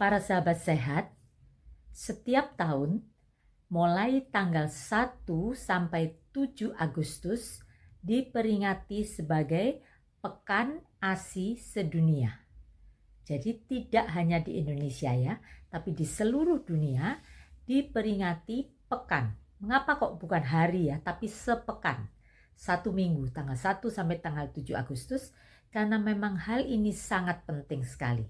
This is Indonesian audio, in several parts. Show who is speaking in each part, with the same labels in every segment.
Speaker 1: Para sahabat sehat, setiap tahun mulai tanggal 1 sampai 7 Agustus diperingati sebagai Pekan ASI Sedunia. Jadi tidak hanya di Indonesia ya, tapi di seluruh dunia diperingati pekan. Mengapa kok bukan hari ya, tapi sepekan. 1 minggu, tanggal 1 sampai tanggal 7 Agustus, karena memang hal ini sangat penting sekali.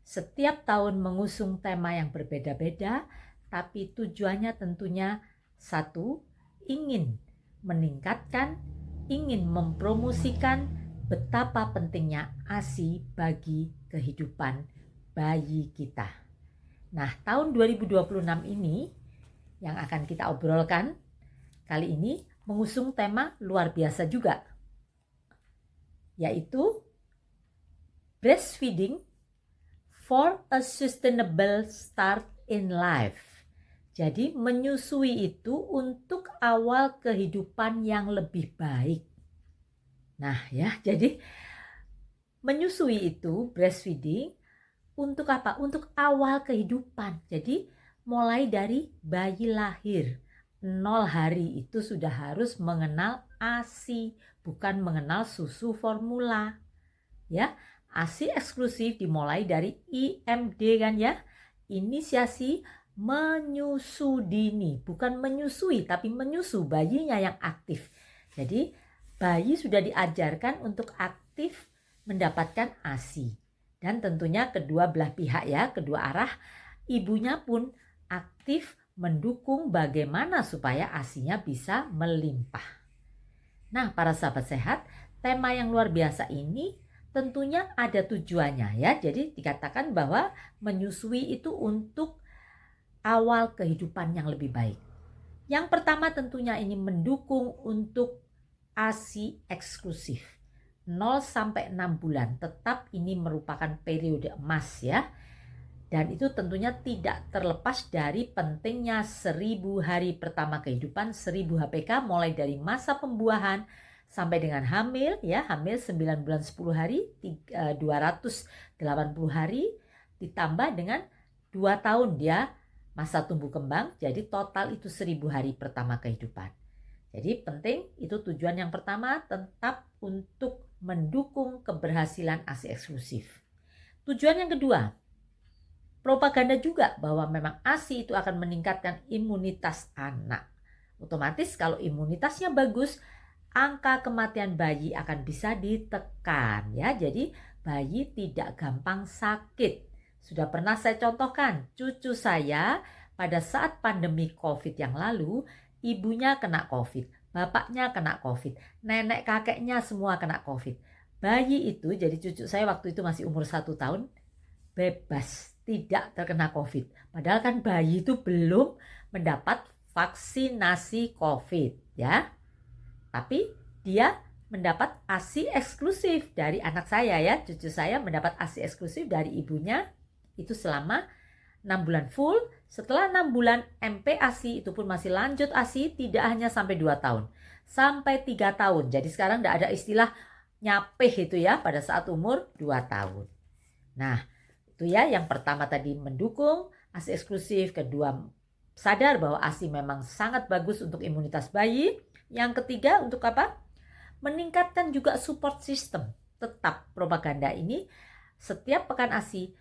Speaker 1: Setiap tahun mengusung tema yang berbeda-beda, tapi tujuannya tentunya satu, ingin meningkatkan, ingin mempromosikan betapa pentingnya ASI bagi kehidupan bayi kita. Nah, tahun 2026 ini yang akan kita obrolkan kali ini mengusung tema luar biasa juga, yaitu breastfeeding for a sustainable start in life. Jadi menyusui itu untuk awal kehidupan yang lebih baik. Nah ya, jadi menyusui itu breastfeeding untuk apa? Untuk awal kehidupan. Jadi mulai dari bayi lahir 0 hari itu sudah harus mengenal ASI, bukan mengenal susu formula. Ya, ASI eksklusif dimulai dari IMD kan ya, inisiasi menyusu dini, bukan menyusui tapi menyusu, bayinya yang aktif. Jadi bayi sudah diajarkan untuk aktif mendapatkan ASI, dan tentunya kedua belah pihak ya, kedua arah, ibunya pun aktif mendukung bagaimana supaya ASInya bisa melimpah. Nah, para sahabat sehat, tema yang luar biasa ini tentunya ada tujuannya ya. Jadi dikatakan bahwa menyusui itu untuk awal kehidupan yang lebih baik. Yang pertama tentunya ini mendukung untuk ASI eksklusif. 0 sampai 6 bulan tetap ini merupakan periode emas ya. Dan itu tentunya tidak terlepas dari pentingnya 1000 hari pertama kehidupan, 1000 HPK mulai dari masa pembuahan sampai dengan hamil ya, hamil 9 bulan 10 hari, 280 hari ditambah dengan 2 tahun dia masa tumbuh kembang, jadi total itu 1000 hari pertama kehidupan. Jadi penting, itu tujuan yang pertama, tetap untuk mendukung keberhasilan ASI eksklusif. Tujuan yang kedua, propaganda juga bahwa memang ASI itu akan meningkatkan imunitas anak. Otomatis kalau imunitasnya bagus, angka kematian bayi akan bisa ditekan ya. Jadi bayi tidak gampang sakit. Sudah pernah saya contohkan, cucu saya pada saat pandemi COVID yang lalu, ibunya kena COVID, bapaknya kena COVID, nenek kakeknya semua kena COVID. Bayi itu, jadi cucu saya waktu itu masih umur 1 tahun, bebas, tidak terkena COVID. Padahal kan bayi itu belum mendapat vaksinasi COVID ya. Tapi dia mendapat ASI eksklusif dari anak saya ya, cucu saya mendapat ASI eksklusif dari ibunya itu selama 6 bulan full. Setelah 6 bulan MP ASI itu pun masih lanjut ASI, tidak hanya sampai 2 tahun, sampai 3 tahun. Jadi sekarang tidak ada istilah nyapih itu ya pada saat umur 2 tahun. Nah itu ya, yang pertama tadi mendukung ASI eksklusif, kedua sadar bahwa ASI memang sangat bagus untuk imunitas bayi. Yang ketiga untuk apa? Meningkatkan juga support system. Tetap propaganda ini, setiap pekan ASI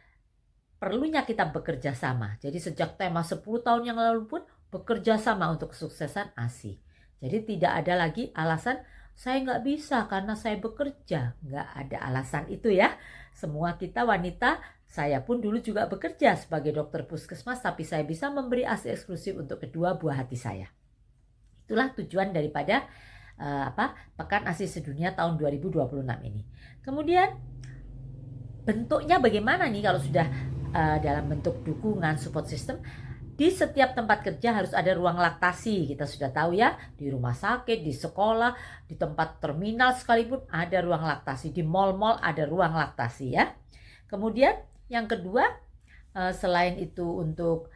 Speaker 1: perlunya kita bekerja sama. Jadi sejak tema 10 tahun yang lalu pun bekerja sama untuk kesuksesan ASI. Jadi tidak ada lagi alasan saya nggak bisa karena saya bekerja. Nggak ada alasan itu ya. Semua kita wanita, saya pun dulu juga bekerja sebagai dokter puskesmas, tapi saya bisa memberi ASI eksklusif untuk kedua buah hati saya. Itulah tujuan daripada Pekan ASI Sedunia tahun 2026 ini. Kemudian bentuknya bagaimana nih kalau sudah dalam bentuk dukungan support system? Di setiap tempat kerja harus ada ruang laktasi, kita sudah tahu ya, di rumah sakit, di sekolah, di tempat terminal sekalipun ada ruang laktasi, di mal-mal ada ruang laktasi ya. Kemudian yang kedua, selain itu untuk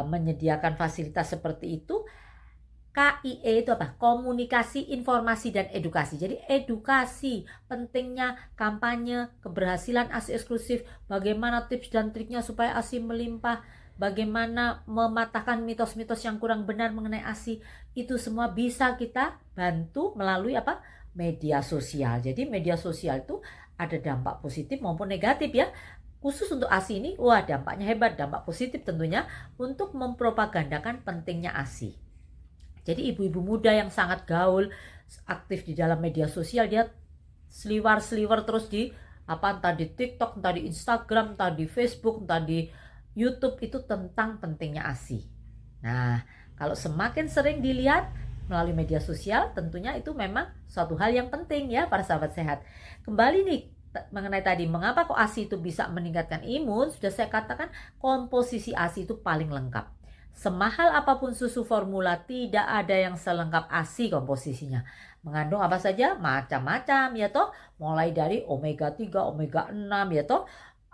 Speaker 1: menyediakan fasilitas seperti itu, KIE itu apa? Komunikasi, informasi, dan edukasi. Jadi edukasi, pentingnya kampanye, keberhasilan ASI eksklusif, bagaimana tips dan triknya supaya ASI melimpah, bagaimana mematahkan mitos-mitos yang kurang benar mengenai ASI, itu semua bisa kita bantu melalui apa? Media sosial. Jadi media sosial itu ada dampak positif maupun negatif ya. Khusus untuk ASI ini, wah dampaknya hebat, dampak positif tentunya untuk mempropagandakan pentingnya ASI. Jadi ibu-ibu muda yang sangat gaul, aktif di dalam media sosial, dia seliwar-seliwar terus di entah di TikTok, entah di Instagram, entah di Facebook, entah di YouTube, itu tentang pentingnya ASI. Nah, kalau semakin sering dilihat melalui media sosial, tentunya itu memang suatu hal yang penting ya para sahabat sehat. Kembali nih mengenai tadi, mengapa kok ASI itu bisa meningkatkan imun? Sudah saya katakan komposisi ASI itu paling lengkap. Semahal apapun susu formula, tidak ada yang selengkap ASI komposisinya. Mengandung apa saja? Macam-macam ya toh. Mulai dari omega 3, omega 6 ya toh.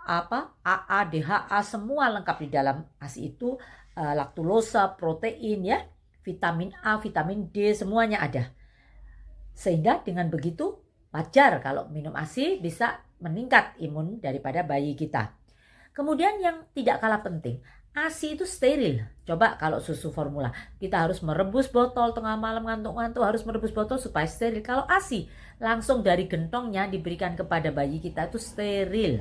Speaker 1: AA, DHA semua lengkap di dalam ASI itu. Laktulosa, protein ya. Vitamin A, vitamin D semuanya ada. Sehingga dengan begitu wajar kalau minum ASI bisa meningkat imun daripada bayi kita. Kemudian yang tidak kalah penting, ASI itu steril. Coba kalau susu formula, kita harus merebus botol tengah malam ngantuk-ngantuk, harus merebus botol supaya steril. Kalau ASI langsung dari gentongnya diberikan kepada bayi kita itu steril.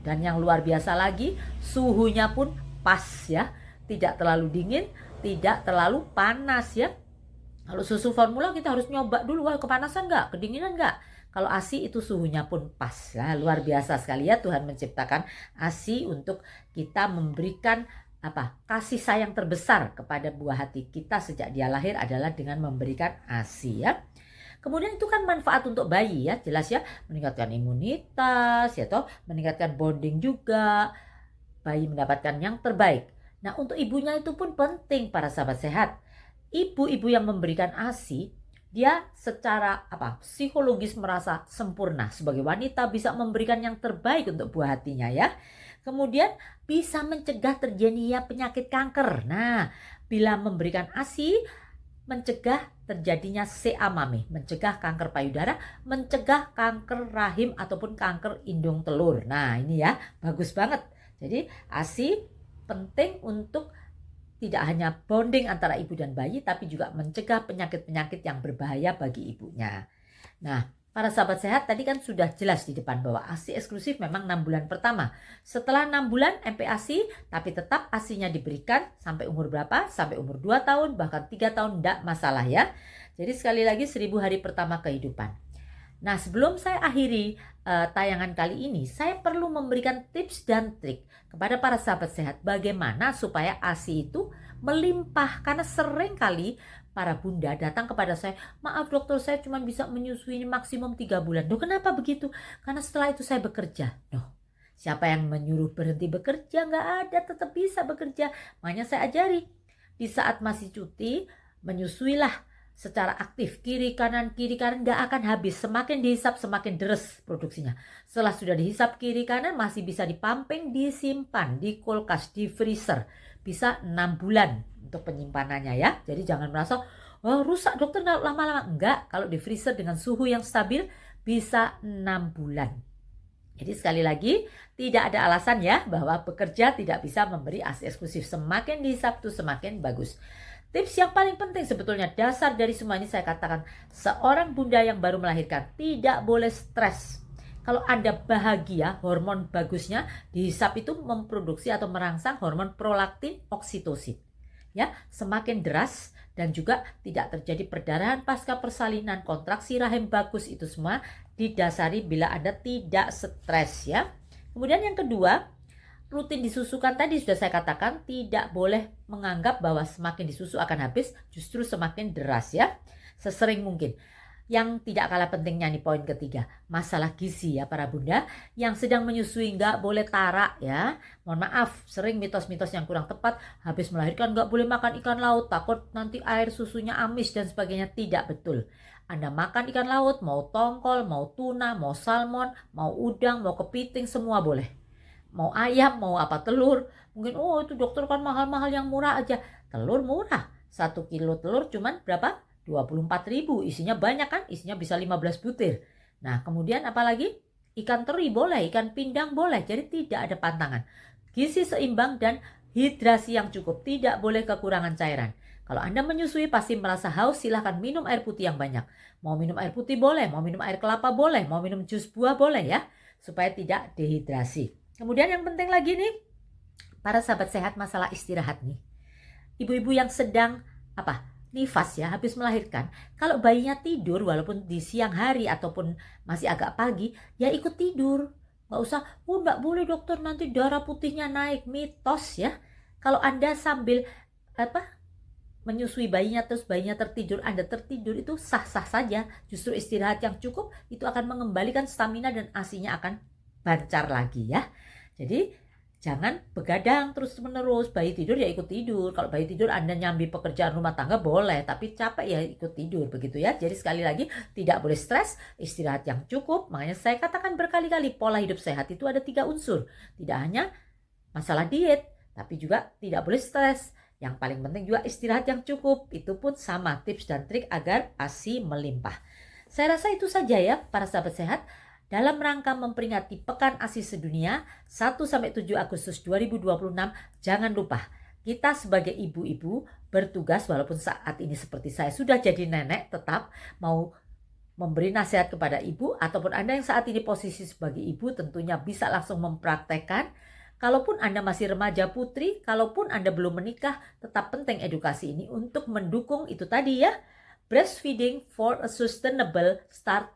Speaker 1: Dan yang luar biasa lagi, suhunya pun pas ya. Tidak terlalu dingin, tidak terlalu panas ya. Kalau susu formula kita harus nyoba dulu, wah kepanasan nggak, kedinginan nggak. Kalau ASI itu suhunya pun pas. Nah, luar biasa sekali ya Tuhan menciptakan ASI untuk kita memberikan kasih sayang terbesar kepada buah hati kita sejak dia lahir adalah dengan memberikan ASI ya. Kemudian itu kan manfaat untuk bayi ya, jelas ya, meningkatkan imunitas ya toh, meningkatkan bonding juga. Bayi mendapatkan yang terbaik. Nah, untuk ibunya itu pun penting para sahabat sehat. Ibu-ibu yang memberikan ASI, dia secara psikologis merasa sempurna sebagai wanita, bisa memberikan yang terbaik untuk buah hatinya ya. Kemudian bisa mencegah terjadinya penyakit kanker. Nah, bila memberikan ASI, mencegah terjadinya CA mami, mencegah kanker payudara, mencegah kanker rahim ataupun kanker indung telur. Nah, ini ya, bagus banget. Jadi ASI penting untuk tidak hanya bonding antara ibu dan bayi, tapi juga mencegah penyakit-penyakit yang berbahaya bagi ibunya. Nah, para sahabat sehat tadi kan sudah jelas di depan bahwa ASI eksklusif memang 6 bulan pertama. Setelah 6 bulan MPASI, tapi tetap ASI-nya diberikan sampai umur berapa? Sampai umur 2 tahun, bahkan 3 tahun tidak masalah ya. Jadi sekali lagi 1000 hari pertama kehidupan. Nah, sebelum saya akhiri tayangan kali ini, saya perlu memberikan tips dan trik kepada para sahabat sehat bagaimana supaya ASI itu melimpah. Karena sering kali para bunda datang kepada saya, maaf dokter, saya cuma bisa menyusui maksimum 3 bulan. Loh, kenapa begitu? Karena setelah itu saya bekerja. Loh, siapa yang menyuruh berhenti bekerja? Nggak ada, tetap bisa bekerja. Makanya saya ajari, di saat masih cuti, menyusuilah secara aktif, kiri kanan nggak akan habis. Semakin dihisap semakin deres produksinya. Setelah sudah dihisap kiri kanan masih bisa dipamping, disimpan di kulkas, di freezer. Bisa 6 bulan untuk penyimpanannya ya. Jadi jangan merasa, oh rusak dokter lama-lama. Enggak, kalau di freezer dengan suhu yang stabil bisa 6 bulan. Jadi sekali lagi, tidak ada alasan ya bahwa pekerja tidak bisa memberi ASI eksklusif. Semakin dihisap tuh semakin bagus. Tips yang paling penting sebetulnya, dasar dari semua ini saya katakan, seorang bunda yang baru melahirkan tidak boleh stres. Kalau Anda bahagia, hormon bagusnya dihisap itu memproduksi atau merangsang hormon prolaktin, oksitosin. Ya, semakin deras dan juga tidak terjadi perdarahan pasca persalinan, kontraksi rahim bagus, itu semua didasari bila Anda tidak stres ya. Kemudian yang kedua, rutin disusukan tadi sudah saya katakan, tidak boleh menganggap bahwa semakin disusu akan habis, justru semakin deras ya. Sesering mungkin. Yang tidak kalah pentingnya nih poin ketiga, masalah gizi ya para bunda yang sedang menyusui, nggak boleh tarak ya. Mohon maaf, sering mitos-mitos yang kurang tepat, habis melahirkan nggak boleh makan ikan laut, takut nanti air susunya amis dan sebagainya. Tidak betul. Anda makan ikan laut, mau tongkol, mau tuna, mau salmon, mau udang, mau kepiting, semua boleh. Mau ayam, mau telur. Mungkin itu dokter kan mahal-mahal, yang murah aja. Telur murah. 1 kilo telur cuman berapa? 24.000. Isinya banyak kan? Isinya bisa 15 butir. Nah, kemudian apalagi? Ikan teri boleh, ikan pindang boleh. Jadi tidak ada pantangan. Gizi seimbang dan hidrasi yang cukup. Tidak boleh kekurangan cairan. Kalau Anda menyusui pasti merasa haus, silahkan minum air putih yang banyak. Mau minum air putih boleh, mau minum air kelapa boleh, mau minum jus buah boleh ya. Supaya tidak dehidrasi. Kemudian yang penting lagi nih, para sahabat sehat, masalah istirahat nih. Ibu-ibu yang sedang nifas ya, habis melahirkan, kalau bayinya tidur walaupun di siang hari ataupun masih agak pagi, ya ikut tidur. Nggak usah, nggak boleh dokter nanti darah putihnya naik, mitos ya. Kalau Anda sambil menyusui bayinya terus bayinya tertidur, Anda tertidur, itu sah-sah saja. Justru istirahat yang cukup itu akan mengembalikan stamina dan ASI-nya akan bancar lagi ya. Jadi jangan begadang terus-menerus. Bayi tidur ya ikut tidur. Kalau bayi tidur Anda nyambi pekerjaan rumah tangga boleh, tapi capek ya ikut tidur, begitu ya. Jadi sekali lagi, tidak boleh stres, istirahat yang cukup. Makanya saya katakan berkali-kali, pola hidup sehat itu ada 3 unsur. Tidak hanya masalah diet, tapi juga tidak boleh stres. Yang paling penting juga istirahat yang cukup. Itu pun sama tips dan trik agar ASI melimpah. Saya rasa itu saja ya para sahabat sehat. Dalam rangka memperingati Pekan ASI Sedunia 1-7 Agustus 2026, jangan lupa kita sebagai ibu-ibu bertugas, walaupun saat ini seperti saya sudah jadi nenek, tetap mau memberi nasihat kepada ibu, ataupun Anda yang saat ini posisi sebagai ibu tentunya bisa langsung mempraktekkan. Kalaupun Anda masih remaja putri, kalaupun Anda belum menikah, tetap penting edukasi ini untuk mendukung itu tadi ya, breastfeeding for a sustainable start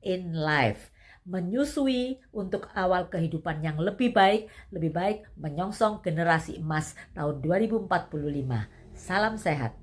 Speaker 1: in life. Menyusui untuk awal kehidupan yang lebih baik menyongsong generasi emas tahun 2045. Salam sehat.